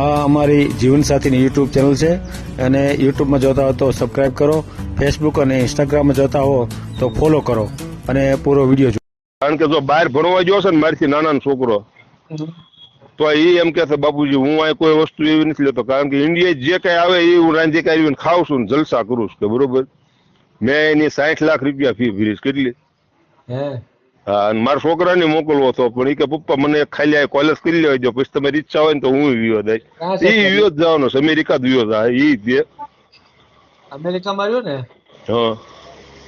આ અમારી જીવનસાથીની YouTube channel છે અને યુટ્યુબમાં જોતા હો તો સબસ્ક્રાઇબ કરો, ફેસબુક અને ઇન્સ્ટાગ્રામમાં જોતા હો તો ફોલો કરો અને પૂરો વિડીયો જુઓ. કારણ કે જો બહાર ભણવા ગયો છે ને મારથી નાના છોકરો તો એ એમ કે છે બાપુજી હું આ કોઈ વસ્તુ એવી નથી લેતો, કારણ કે ઇન્ડિયા જે કઈ આવે એ હું રાંધી કાઢીને ખાઉં છું ને જલસા કરું છું. બરોબર, મેં એની 60 લાખ રૂપિયા ફી ભરીશ. કેટલી? હા, અને મારા છોકરાને મોકલવો હતો પણ એ કે પપ્પા મને ખાલી કોલેજ કરી લેવા દો, પછી તમારી ઈચ્છા હોય ને તો હું વિયો જાય. એ વિયો જ જવાનો છે, અમેરિકા જ વિયો જાય. એ દે અમેરિકામાં રહ્યો ને હા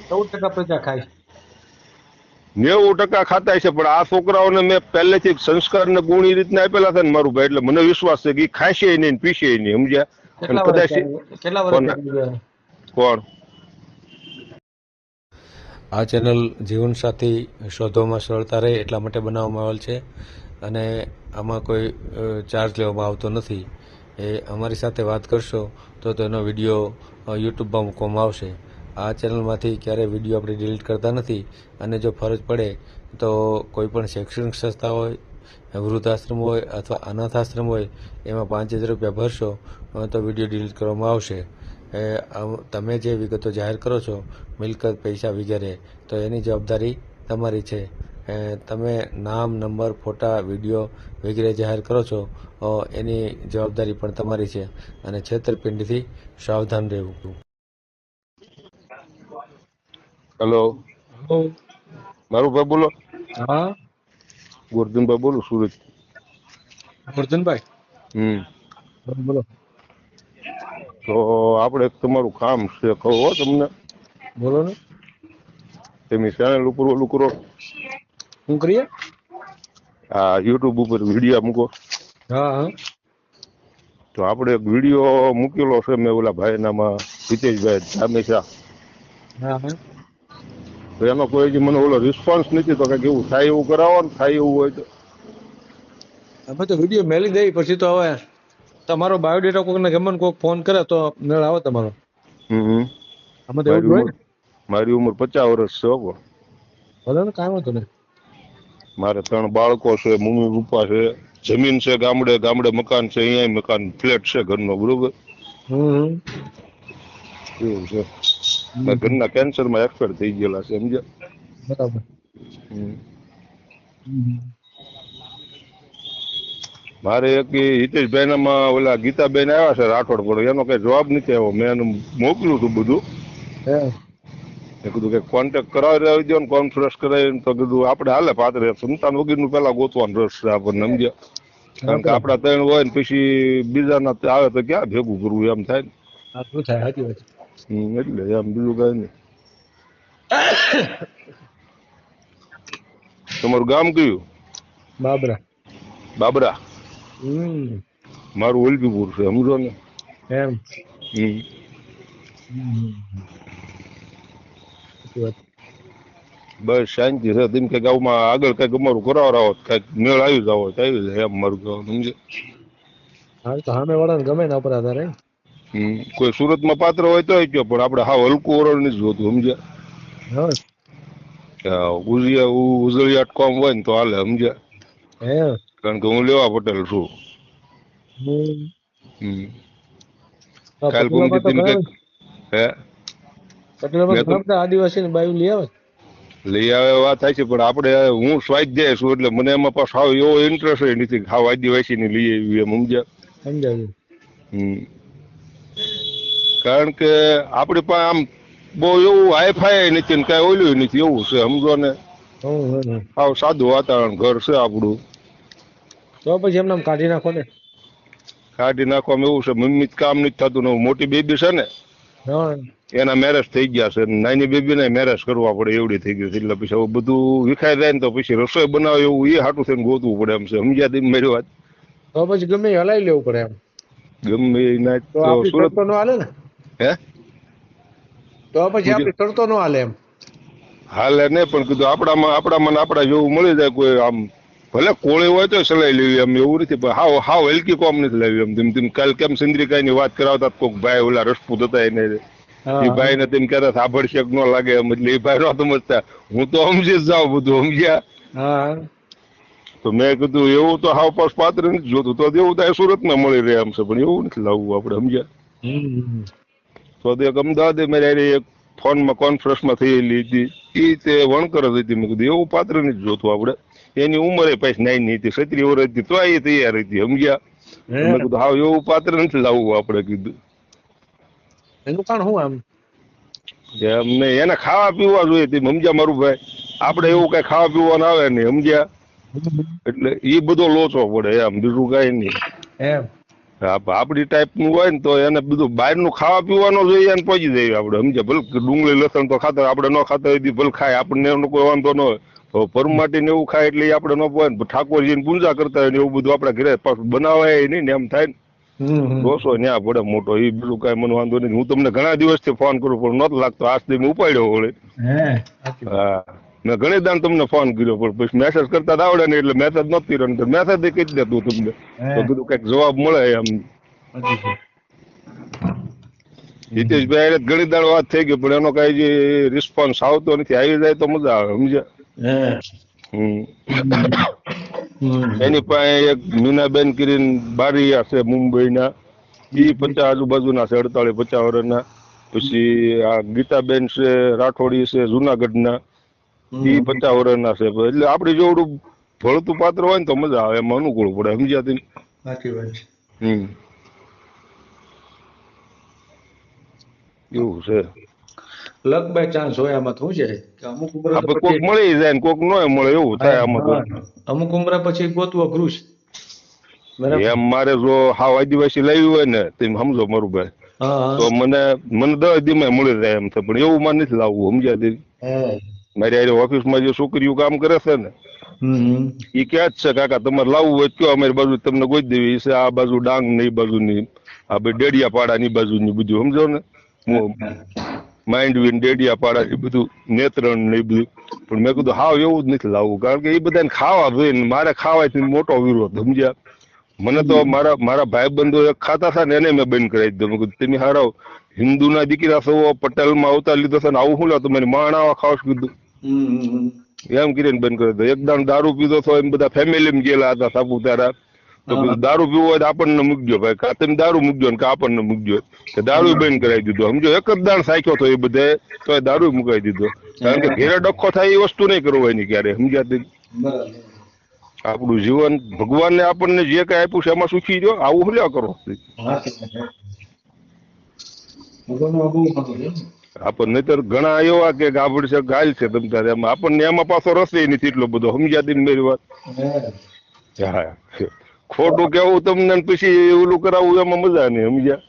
14% પ્રજા ખાય. 90% ખાતા છે, પણ આ છોકરાઓને મેં પહેલેથી સંસ્કાર ને ગુણ એ રીતના આપેલા હતા ને મારું ભાઈ, એટલે મને વિશ્વાસ છે કે એ ખાશે નહીં ને પીશે નહીં. સમજ્યા? અને કદાચ કોણ આ ચેનલ જીવનસાથી શોધવામાં સરળતા રહે એટલા માટે બનાવવામાં આવેલ છે અને આમાં કોઈ ચાર્જ લેવામાં આવતો નથી. એ અમારી સાથે વાત કરશો તો તેનો વિડીયો યુટ્યુબમાં મૂકવામાં આવશે. આ ચેનલમાંથી ક્યારેય વિડીયો આપણે ડિલીટ કરતા નથી અને જો ફરજ પડે તો કોઈ પણ શૈક્ષણિક સંસ્થા હોય, વૃદ્ધાશ્રમ હોય અથવા અનાથાશ્રમ હોય એમાં 5000 રૂપિયા ભરશો તો વિડીયો ડિલીટ કરવામાં આવશે. તમે જે વિગતો જાહેર કરો છો, મિલકત, પૈસા વગેરે, તો એની જવાબદારી તમારી છે. તમે નામ, નંબર, ફોટા, વિડીયો વગેરે જાહેર કરો છો એની જવાબદારી પણ તમારી છે અને છેતરપિંડીથી સાવધાન રહેવું. હેલો, મારું ભાઈ બોલો. હા, ગોરધનભાઈ બોલું, સુરત. ગોરધનભાઈ બોલો. તો આપણે તમારું કામ છે, કહો તમને. બોલો ને. તમે ચેનલ ઉપર ઓલું કરો, શું કરીએ? આ યુટ્યુબ ઉપર વિડીયો મૂકો. હા, તો આપણે એક વિડીયો મૂકેલો છે મેં ઓલા ભાઈનામાં, હિતેશભાઈ જામેશા. હા, તો એનો કોઈ હજી મને ઓલો રિસ્પોન્સ નથી. તો કંઈક એવું થાય એવું કરાવો ને, થાય એવું હોય તો. અમે તો વિડીયો મેલી દઈ પછી તો હવે તમારો બાયોડેટા કોઈને ગમે કોઈક ફોન કરે તો મેળ આવે તમારો. અમે તો એવું જ હોય ને. મારી ઉંમર 50 વર્ષ છે. ભલે ને, કાંઈ વાંધો નહીં. મારે 3 બાળકો છે, મમ્મી પપ્પા છે, જમીન છે, ગામડે મકાન છે, અહીંયા મકાન ફ્લેટ છે ઘરનો. બરોબર, એવું છે. ઘરના કેન્સરમાં એક્સપાયર થઈ ગયેલા છે. સમજ્યા? બરાબર. મારે એક હિતેશભાઈ નામાં ઓલા ગીતાબેન આવ્યા છે રાઠોડ, પણ એનો કઈ જવાબ નથી આવ્યો. મેં એનું મોકલ્યું હતું બધું. મેં કીધું કે કોન્ટેક્ટ કરાવી દો ને, કોન્ફરન્સ કરાવી. તો કીધું આપણે હાલે પાત્ર સંતાન વગરનું પેલા ગોતવાનું રસ છે આપણને. સમજ્યા? કારણ કે આપડા 3 હોય ને પછી બીજાના આવે તો ક્યાં ભેગું કરવું, એમ થાય ને. એટલે એમ બીજું કઈ નહીં. તમારું ગામ કયું? બાબરા. બાબરા. મારું વલભીપુર છે. સમજો ને. એમ. બસ શાંતિ છે. તેમ કે ગામમાં આગળ કઈક અમારું કરાવરાવો, કઈક મેળ આવી જાવ તો આવી જાય એમ મારું ગામ. સમજે? હા, તો સામે વાળાને ગમે ને ઉપર આધાર. કોઈ સુરતમાં પાત્ર હોય તો કયો, પણ આપણે હાવ હલકું ઓરડ નથી જોતું. સમજ્યા? ઉજળિયાટ કોમ હોય ને તો હાલે. સમજ્યા? કારણ કે હું લેવા પટેલ છું. કાલ આદિવાસી ને બાયું લઈ આવે વાત થાય છે, પણ આપણે હું સ્વાધ્યાય છું એટલે મને એમાં પાછો હાવ એવો ઇન્ટરેસ્ટ નથી હાવ આદિવાસી ની લઈ આવી એમ. સમજ્યા? કારણ કે આપડી પાસે આમ બહુ એવું હાઈફાઈ નથી ને કઈ ઓલું નથી, એવું છે. સમજો ને, હાવ સાદું વાતાવરણ ઘર છે આપણું. તો પછી એમને કાઢી નાખો ને. કાઢી નાખવામાં એવું છે, મમ્મી કામ નથી થતું ને મોટી બેબી છે ને એના મેરેજ થઈ ગયા છે, નાની બેબી ને મેરેજ કરવા પડે એવડી થઈ ગઈ છે. એટલે પછી હવે બધું વિખાઈ જાય ને તો પછી રસોઈ બનાવે એવું એ હાટું થઈને ગોતવું પડે એમ છે. સમજ્યા તમે મારી વાત? તો પછી ગમે હલાવી લેવું પડે એમ. ગમે ના તો સુરત નો હાલે ને. તો પછી આપડે તરતો નો હાલે એમ. હાલે નહીં, પણ કીધું આપડા જેવું મળી જાય કોઈ. આમ ભલે કોળી હોય તો સલાઈ લેવી એમ, એવું નથી. પણ હાવ હલકી કોમ નથી લેવી એમ. તેમ કાલ કેમ ચંદ્રિકા ની વાત કરાવતા કોઈક ભાઈ ઓલા રજપૂત હતા એને, એ ભાઈ ને તેમ કહેતા આભડશેક ન લાગે એમ. એટલે એ ભાઈ નો સમજતા, હું તો સમજી જ જાઉં બધું. સમજ્યા? તો મેં કીધું એવું તો હાવ પાસ પાત્ર નથી જોતું, તો એવું તો સુરતમાં મળી રહે આમ છે, પણ એવું નથી લાવવું આપણે, સમજ્યા? તો એક અમદાવાદે મારી એક ફોનમાં કોન્ફરન્સમાં થયેલી હતી, એ તે વણકર જ હતી. મેં કીધું એવું પાત્ર નથી જોતું આપણે, એની ઉંમરે પાછી નાની હતી, 36 વર્ષ હતી, તો એ તૈયાર હતી, સમજ્યા? મેં કીધું હાવ એવું પાત્ર નથી લાવવું આપણે, કીધું એનું કારણ શું આમ? અમને એને ખાવા પીવા જોઈએ, તે સમજ્યા મારું ભાઈ? આપણે એવું કઈ ખાવા પીવાનું આવે નહીં, સમજ્યા? એટલે એ બધો લોચો પડે એમ, બીજું કઈ નહીં. એમ આપડી ટાઈપ નું હોય ને તો એને બધું બહાર નું ખાવા પીવાનું જોઈએ, એને પહોંચી જાય આપણે, સમજ્યા? ભલે ડુંગળી લસણ તો ખાતા આપણે ન ખાતા હોય ભલે ખાય, આપણને એનો કોઈ વાંધો ન હોય. પરમાટી ને એવું ખાય એટલે આપણે ન પોય ને, ઠાકોરજી ની પૂજા કરતા હોય ને એવું બધું આપડે ઘરે બનાવાય નહીં ને, એમ થાય ને દોસો ન્યા પડે મોટો. એ બીજું કઈ મને વાંધો નહીં. હું તમને ઘણા દિવસથી ફોન કરું પણ નતો લાગતો, આજ થી મેં ઉપાડ્યો વળે. હા, મેં ઘણી દાન તમને ફોન કર્યો પણ પછી મેસેજ કરતા આવડે ને એટલે મેસેજ નહોતી રહ્યો, મેસેજ કહી દેતું તમને તો કીધું કઈક જવાબ મળે એમ. હિતેશભાઈ ઘણી દાડ વાત થઈ ગઈ પણ એનો કઈ જે રિસ્પોન્સ આવતો નથી. આવી જાય તો મજા આવે, સમજ્યા? એની પાસે એક મીનાબેન કરીને બારીયા છે મુંબઈના, ઈ 50 આજુબાજુના છે, 48-50 વર્ષના. પછી આ ગીતાબેન છે રાઠોડી છે જુનાગઢના, ઈ 50 વર્ષના છે. એટલે આપડે જેવડું ભળતું પાત્ર હોય ને તો મજા આવે, એમાં અનુકૂળ પડે, સમજ્યા? સાચી વાત છે. એવું છે. લક બાય ચાન્સ હોય આમાં. શું છે કે અમુક ઉંમરે કોક મળી જાય ને કોક ન મળે, એવું થાય આમાં. અમુક ઉંમરે પછી ગોતવું અઘરું છે. એમ મારે જો હાવ આદિવાસી લાવ્યું હોય ને તેમ સમજો મારું ભાઈ, તો મને 10 દી મળી જાય એમ છે, પણ એવું માં નથી લાવવું, સમજ્યા? મારી આરે ઓફિસમાં જે છોકરીઓ કામ કરે છે ને, એ ક્યાં જ છે કાકા તમારે લાવવું હોય કયો, અમારી બાજુ તમને ગોઈ દેવી છે. આ બાજુ ડાંગ ને એ બાજુ ની, આ ભાઈ ડેડિયાપાડા ની બાજુ ની બધું, સમજો ને? માંડવી ડેડિયાપાડા એ બધું, નેત્રણ ને એ બધું. પણ મેં કીધું હાવ એવું જ નથી લાવવું, કારણ કે એ બધાને ખાવા જોઈએ, મારે ખાવાથી મોટો વિરોધ, સમજ્યા? મને તો મારા ભાઈબંધો એક ખાતા હતા ને એને મેં બંધ કરાવી દીધું. મેં કીધું તમે હારાવ હિન્દુ ના દીકરા છો, પટેલ માં અવતાર લીધો છે ને આવું શું લો તમારી માણાવા ખાવ કીધું, એમ કરીને બંધ કરી દીધું. એકદમ દારૂ પીધો તો એમ બધા ફેમિલી ગયેલા હતા સાપુતારા, તો દારૂ પીવો હોય તો આપણને મૂકજો ભાઈ, કા તમે દારૂ મૂકજો ને કા આપણને મૂકજો, કે દારૂ બંધ કરાવી દીધો, સમજો? એક જ દાણ સાખ્યો તો એ બધે, તો દારૂ મુકાવી દીધો. કારણ કે ઘેરે ડખો થાય એ વસ્તુ નહીં કરવાની ક્યારે, સમજાતી? આપણું જીવન ભગવાનને આપણને જે કઈ આપ્યું છે એમાં સુખી રહ્યો, આવું હલ્યા કરો. આપણને નહીતર ઘણા એવા કે ગાભડ છે ગાય છે તમ તારે, એમાં આપણને એમાં પાછો રસે નથી એટલો બધો, સમજાતી મારી વાત? હા, ખોટું કેવું તમને પછી ઓલું કરાવવું એમાં મજા નહીં, સમજ્યા?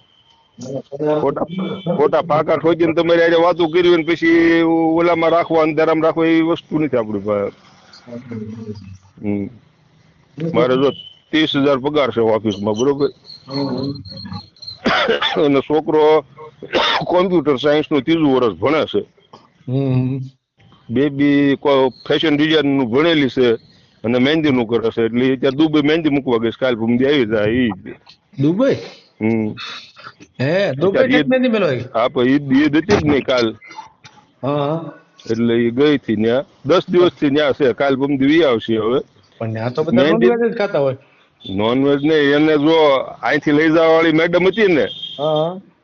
ખોટા પાકા ઠોકીને તમારી આજે વાતો કરી ને પછી ઓલામાં રાખવા અંધારામાં રાખવા એ વસ્તુ નથી આપડી પાસે. મારે જો 30,000 પગાર છે ઓફિસમાં, બરોબર? અને છોકરો કોમ્પ્યુટર સાયન્સ નું 3જું વર્ષ ભણે છે. બેબી ફેશન ડિઝાઇન નું ભણેલી છે અને મહેંદી નું કરે છે, એટલે અત્યારે દુબઈ મહેંદી મૂકવા ગઈ, કાલ ભૂમદી આવી જાય. દુબઈ? હા, પણ ઈદ હતી જ નહીં કાલ, એટલે એ ગઈ થી ત્યાં 10 દિવસ થી ત્યાં છે, કાલ ભૂમદી આવશે. હવે નોનવેજ ને એને જો અહીંથી લઈ જવા વાળી મેડમ હતી ને,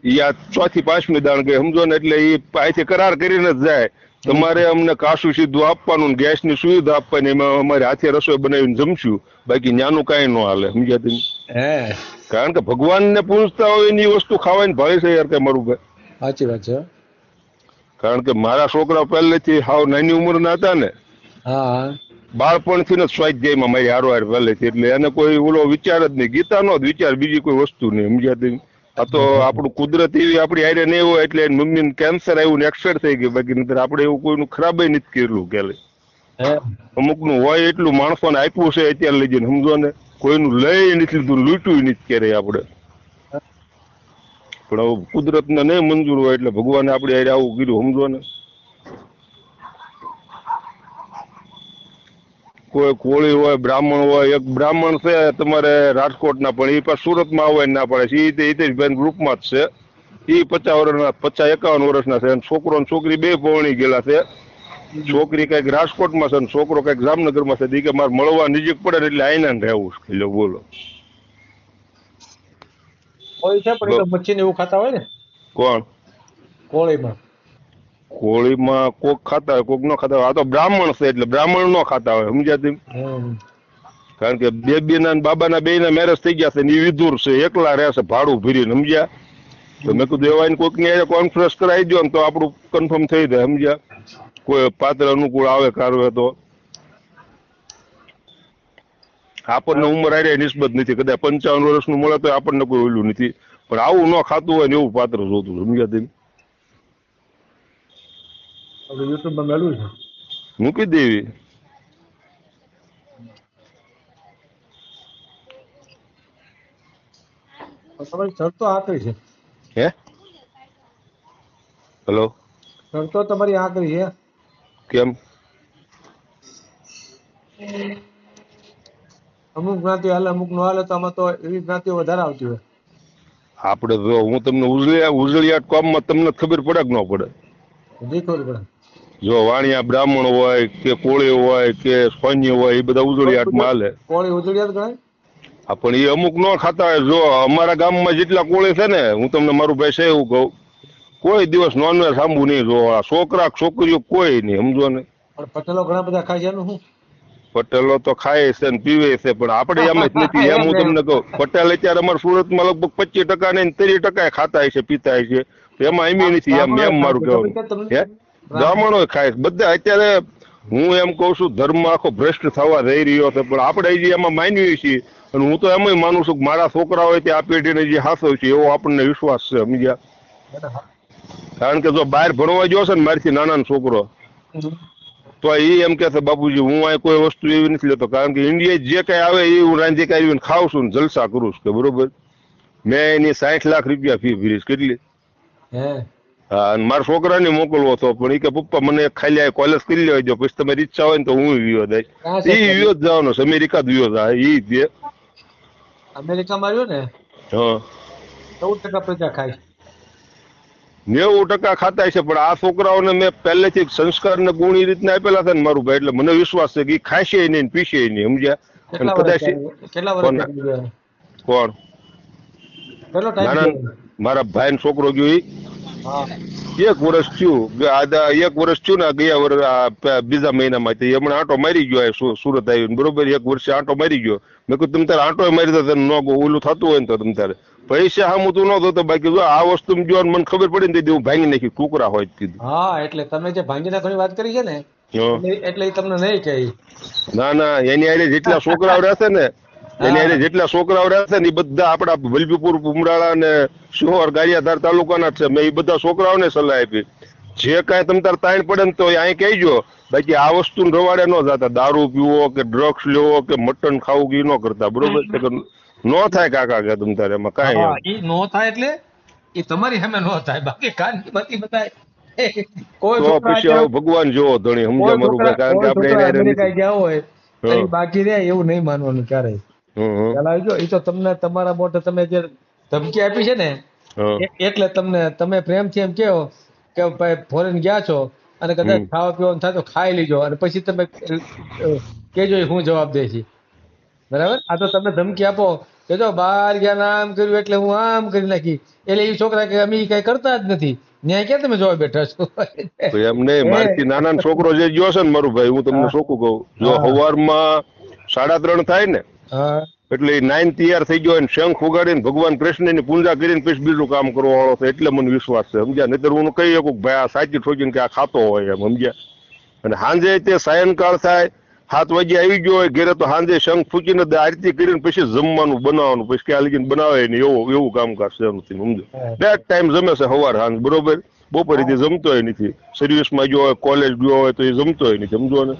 ઈ આ 4થી 5મી દાણ ગઈ, સમજો ને? એટલે એ અહીંથી કરાર કરીને જ જાય, તમારે અમને કાશું સીધું આપવાનું, ગેસ ની સુવિધા આપવાની, એમાં અમારે હાથે રસોઈ બનાવીને જમશું, બાકી ન્યાનું કઈ ન હાલે, સમજાતી? કારણ કે ભગવાન ને પૂજતા હોય એની વસ્તુ ખાવાની ભાવે છે યાર, કઈ મારું ભાઈ. સાચી વાત છે. કારણ કે મારા છોકરા પહેલેથી હાવ નાની ઉંમરના હતા ને, બાળપણથી ને સ્વાધ્યાયમાં મારી હારો પહેલેથી, એટલે એને કોઈ ઓલો વિચાર જ નહીં, ગીતાનો જ વિચાર, બીજી કોઈ વસ્તુ નહીં, સમજાતી? આ તો આપણું કુદરત એવી આપડી હારે નહીં હોય એટલે મમ્મી ને કેન્સર આવ્યું ને એક્સપાયર થઈ ગયું, બાકી નતર આપણે એવું કોઈનું ખરાબ નથી કરેલું ક્યારે. અમુક નું હોય એટલું માણસોને આપ્યું છે અત્યારે લઈ જઈને, સમજો ને? કોઈનું લઈ નથી લીધું, લૂંટ્યું નથી ક્યારે આપણે. પણ હવે કુદરત ને નહીં મંજૂર હોય એટલે ભગવાને આપડે હારે આવું કર્યું, સમજો ને? કોઈ કોળી હોય, બ્રાહ્મણ હોય, એક બ્રાહ્મણ છે તમારે રાજકોટના, પણ એ પાછું સુરતમાં આવવા ના પડે છે, હિતેશભાઈ ગ્રુપમાં જ છે. એ 50 વર્ષના 50-51 વર્ષના છે, છોકરો ને છોકરી બે પરણી ગયેલા છે. છોકરી કઈક રાજકોટમાં છે ને છોકરો કઈક જામનગરમાં છે. ઈ કે મારે મળવા નજીક પડે ને એટલે આઈના ને રહેવું છે. એટલે બોલો કોળી છે પણ એ તો મચ્છી ને એવું ખાતા હોય ને કોણ કોળીમાં. કોળીમાં કોક ખાતા હોય કોક ન ખાતા હોય. આ તો બ્રાહ્મણ છે એટલે બ્રાહ્મણ નો ખાતા હોય સમજ્યા તમે. કારણ કે બેબીના ને બાબાના બેયના મેરેજ થઈ ગયા છે ને એ વિધુર છે, એકલા રહેશે ભાડું ભરીને સમજ્યા. તો મેં કીધું એવા કોઈક ની કોન્ફરન્સ કરાવી દો ને તો આપણું કન્ફર્મ થઈ જાય સમજ્યા. કોઈ પાત્ર અનુકૂળ આવે કારવે તો આપણને ઉંમર આરે નિસ્બત નથી. કદાચ 55 વર્ષનું મળે તો આપણને કોઈ ઓલું નથી, પણ આવું ન ખાતું હોય ને એવું પાત્ર જોતું સમજ્યા તમે. યુટ્યુબમાં મેળવ્યું છે, મૂકી દેવી. તમારી શરતો આકરી છે. હે હેલો શરતો તમારી આકરી છે. કેમ? અમુક જ્ઞાતિ હાલે અમુક નો હાલે, તો આમાં તો એવી જ્ઞાતિઓ વધારે આવતી હોય. આપણે જો હું તમને ઉજળિયાટ કામમાં તમને ખબર પડે કે ન પડે? ખબર પડે. જો વાણિયા બ્રાહ્મણ હોય કે કોળી હોય કે સ્પન્ય હોય એ બધા ઉજળિયાટમાં હાલે. કોળી ઉજળિયાત ગણાય. હા પણ એ અમુક ન ખાતા હોય. જો અમારા ગામમાં જેટલા કોળી છે ને, હું તમને મારું ભાઈ છે એવું કહું, કોઈ દિવસ નોનવેજ સાંભળવું નહીં. જો છોકરા છોકરીઓ કોઈ નહીં સમજો ને. પણ પટેલો ઘણા બધા ખાય છે એનું શું? પટેલો તો ખાય છે ને પીવે છે, પણ આપણે એમ જ નથી. એમ હું તમને કહું, પટેલ અત્યારે અમારા સુરતમાં લગભગ 25% ને 30% ખાતા છે પીતા છે. એમાં એમ નથી. એમ મારું કહેવાનું. બ્રાહ્મણો ખાય બધા. અત્યારે હું એમ કઉ છું ધર્મ આખો ભ્રષ્ટ થવા જઈ રહ્યો છે, પણ આપણે હજી એમાં માનવીએ છીએ. અને હું તો એમ માનું છું કે મારા છોકરા હોય તે આ પેઢીને જે હાથો છે એવો આપણને વિશ્વાસ છે સમજ્યા. કારણ કે જો બહાર ભણવા ગયો છે ને મારીથી નાના છોકરો, તો એ એમ કે છે બાપુજી હું આ કોઈ વસ્તુ એવી નથી લેતો. કારણ કે ઇન્ડિયા જે કઈ આવે એ હું રાંધી કાઢીને ખાઉં છું ને જલસા કરું છું. કે બરોબર, મેં એની 60 લાખ રૂપિયા ફી ભરીશ. કેટલી? હા. અને મારા છોકરાને મોકલવો હતો, પણ એ કે પપ્પા મને ખાલી કોલેજ કરી લેવા દો, પછી તમારી ઈચ્છા હોય ને તો હું વિયો જાય. એ વિયો જ જવાનો છે, અમેરિકા જ વિયો જાય. એ દે અમેરિકામાં આવ્યો ને. હા 14% પ્રજા ખાય. 90% ખાતા છે. પણ આ છોકરાઓને મેં પહેલેથી સંસ્કાર ને ગુણ એ રીતના આપેલા છે ને મારું ભાઈ, એટલે મને વિશ્વાસ છે કે ખાશે નહીં પીશે નહીં સમજ્યા. કેટલા વર્ષ? કોણ? નાના મારા ભાઈ છોકરો ગયો એ 1 વર્ષ થયું. 1 વર્ષ થયું ને ગયા વર્ષ બીજા મહિનામાં હમણાં આંટો મારી ગયો સુરત આવીને. બરોબર, 1 વર્ષે આંટો મારી ગયો. મેં કીધું તમે તારે આંટો મારી દો ન ઓલું થતું હોય ને તો તમે તારે પૈસા સામું તું ન થતો. બાકી જો આ વસ્તુ જો મને ખબર પડી ને હું ભાંગી નાખી ટુકડા હોય કીધું. હા એટલે તમે જે ભાંગી નાખવાની વાત કરી છે ને, એટલે એ તમને નહીં કહે. ના ના, એની આરે જેટલા છોકરાઓ રહેશે ને, એની આરે જેટલા છોકરાઓ રહેશે ને એ બધા આપડા વલભીપુર, ઉમરાળા ને શિહોર, ગારિયાધાર તાલુકાના જ છે. મેં એ બધા છોકરાઓને સલાહ આપી, જે કાંઈ તમ તાર તાણ પડે ને તો અહીં કહેજો. બાકી આ વસ્તુ રવાડે ન જતા. દારૂ પીવો કે ડ્રગ્સ લેવો કે મટન ખાવું કે ન કરતા. બરોબર, નો થાય કાકા કે તમ તારે એમાં કાંઈ નો થાય. એટલે એ તમારી સામે નો થાય, બાકી કાન બાકી બતાય. કોઈ તો પછી ભગવાન જોવો ધણી સમજ્યા મારું ભાઈ. કારણ કે આપણે અમેરિકા ગયા હોય બાકી રે એવું નહીં માનવાનું ક્યારેય. જો એ તો તમને તમારા મોઢે તમે જે ધમકી આપી છે ને, એટલે તમે પ્રેમથી એમ કહો કે ભાઈ ફોરેન ગયા છો અને કદાચ ખાવા પીવાનું થાય તો ખાઈ લીજો, અને પછી તમે કેજો હું જવાબ દે છે. બરાબર, આ તો તમે ધમકી આપો કે જો બહાર ગયા આમ કર્યું એટલે હું આમ કરી નાખી, એટલે એ છોકરા કે અમે કઈ કરતા જ નથી. ન્યાય ક્યાં તમે જોવા બેઠા છો? એમ નહીં, મારથી નાના છોકરો જે ગયો છે ને મારું ભાઈ, હું તમને શું કહું, જો સવારમાં 3:30 થાય ને એટલે 9 તૈયાર થઈ ગયો, શંખ ઉગાડીને ભગવાન કૃષ્ણની પૂજા કરીને પછી બીજું કામ કરવા વાળો છે. એટલે મને વિશ્વાસ છે સમજ્યા. નહીતર હું કહી શકું ભાઈ આ સાચી ઠોકીને કે આ ખાતો હોય એમ સમજ્યા. અને સાંજે તે સાયંકાળ થાય 7 વાગે આવી ગયો હોય ઘેરે, તો સાંજે શંખ ફૂકીને આરતી કરીને પછી જમવાનું બનાવવાનું, પછી ક્યાં લગીને બનાવે ને એવું કામકાજ છે નથી સમજો. બે ટાઈમ જમે છે, સવાર સાંજ. બરોબર, બપોરે જમતોય નથી. સર્વિસમાં ગયો હોય, કોલેજ ગયો હોય તો એ જમતોય નથી સમજો ને.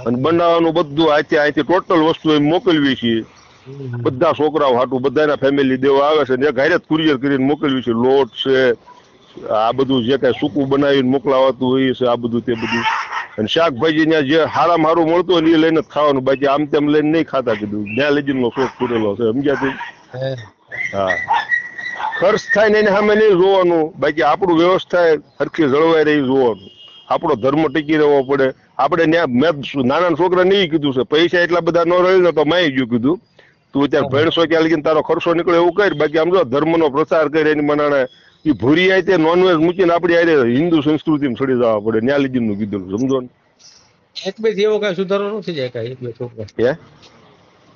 અને બનાવવાનું બધું અહીંથી ટોટલ વસ્તુ એમ મોકલવી છીએ. બધા છોકરાઓ હાટું બધાના ફેમિલી દેવા આવે છે, ને ઘરે જ કુરિયર કરીને મોકલવી છે. લોટ છે, આ બધું જે કઈ સૂકું બનાવીને મોકલાવાતું હોય છે, આ બધું તે બધું. અને શાકભાજી ત્યાં જે હારામાં હારું મળતું હોય ને એ લઈને જ ખાવાનું. બાકી આમ તેમ લઈને નહીં ખાતા. કીધું જ્યાં લગીનો શોખ પૂરેલો છે સમજ્યા. હા, ખર્ચ થાય ને એની સામે નહીં જોવાનું, બાકી આપણું વ્યવસ્થા સરખી જળવાઈ રહી જોવાનું. આપણો ધર્મ ટકી રહેવો પડે. આપણે મેં નાના છોકરાને એ કીધું છે, પૈસા એટલા બધા ન રહે ને તો મેં ગયું કીધું તું અત્યારે ભણશો ક્યાં લગીને તારો ખર્ચો નીકળે એવું કર, બાકી આમ જો ધર્મનો પ્રચાર કરે એની મનાણે એ ભૂરી આઈ તે નોનવેજ મૂકીને આપડી આરે હિન્દુ સંસ્કૃતિમાં છડી જવા પડે. ન્યા લીધી નું કીધું, સમજો ને. એક બે એવો કઈ સુધારો નથી જાય કઈ એક બે છોકરા હે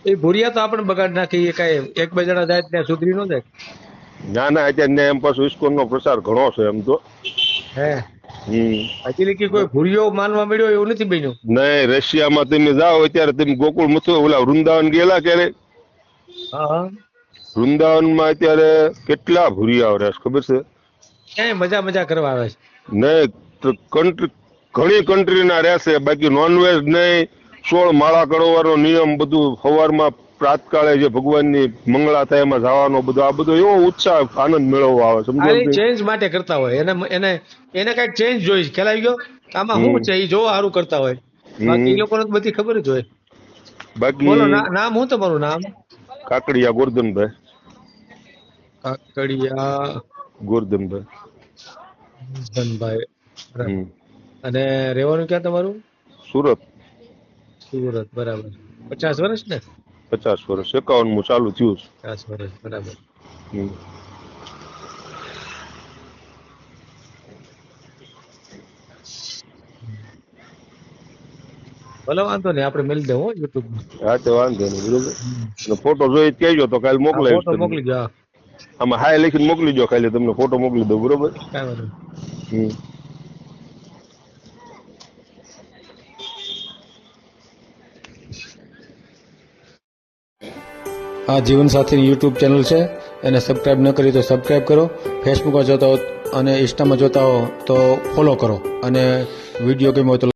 એ ભૂરિયા તો આપણે બગાડ નાખી કઈ એક બે જણા જાય ત્યાં સુધરી ન જાય. ના ના અત્યારે એમ પાછું ઇસ્કોન નો પ્રચાર ઘણો છે એમ તો. હે હજી કે કોઈ ભૂરિયો માનવા મળ્યો એવું નથી બન્યું. નહીં, રશિયામાં તમે જાઓ અત્યારે તમે ગોકુળ મથુરા ઓલા વૃંદાવન ગયેલા ક્યારે? હા વૃંદાવનમાં અત્યારે કેટલા ભૂરિયાઓ રહે ખબર છે? ક્યાંય મજા કરવા આવે છે. નહીં, કન્ટ્રી ઘણી કન્ટ્રીના રહેશે, બાકી નોનવેજ નહીં. 16 માળા કરવાનો નિયમ, બધું સવારમાં પ્રાતકાળે જે ભગવાનની મંગળા થાય એમાં જવાનો, બધો આ બધો એવો ઉત્સાહ આનંદ મેળવવા આવે, સમજો? ચેન્જ માટે કરતા હોય એને કઈક ચેન્જ જોઈ ખ્યાલ આવી ગયો આમાં શું છે એ જોવા સારું કરતા હોય, બાકી એ લોકોને બધી ખબર જ હોય. બાકી બોલો નામ શું તમારું નામ? કાકડિયા ગોરધનભાઈ. કાકડિયા ગોરધનભાઈ. ધનભાઈ. અને રહેવાનું ક્યાં તમારું? સુરત. સુરત, બરાબર. 50 વર્ષ ને? 50 વર્ષ, 51મું ચાલુ થયું છે. 50 વર્ષ, બરાબર. ભલે વાંધો નહીં, આપણે મળી દઉં યુટ્યુબ માં. હા તે વાંધો નહીં, બરોબર. ફોટો જોઈ કહેજો તો કાલે મોકલાવીશ. ફોટો મોકલી દો. આમાં હાય લખીને મોકલી દો, ખાલી તમને ફોટો મોકલી દો, બરોબર? કાંઈ વાંધો નહીં. આ જીવનસાથીની યુટ્યુબ ચેનલ છે, એને સબસ્ક્રાઇબ ન કરી તો સબસ્ક્રાઇબ કરો. ફેસબુકમાં જોતા હો અને ઇન્સ્ટામાં જોતા હો તો ફોલો કરો, અને વિડીયો ગમ્યો તો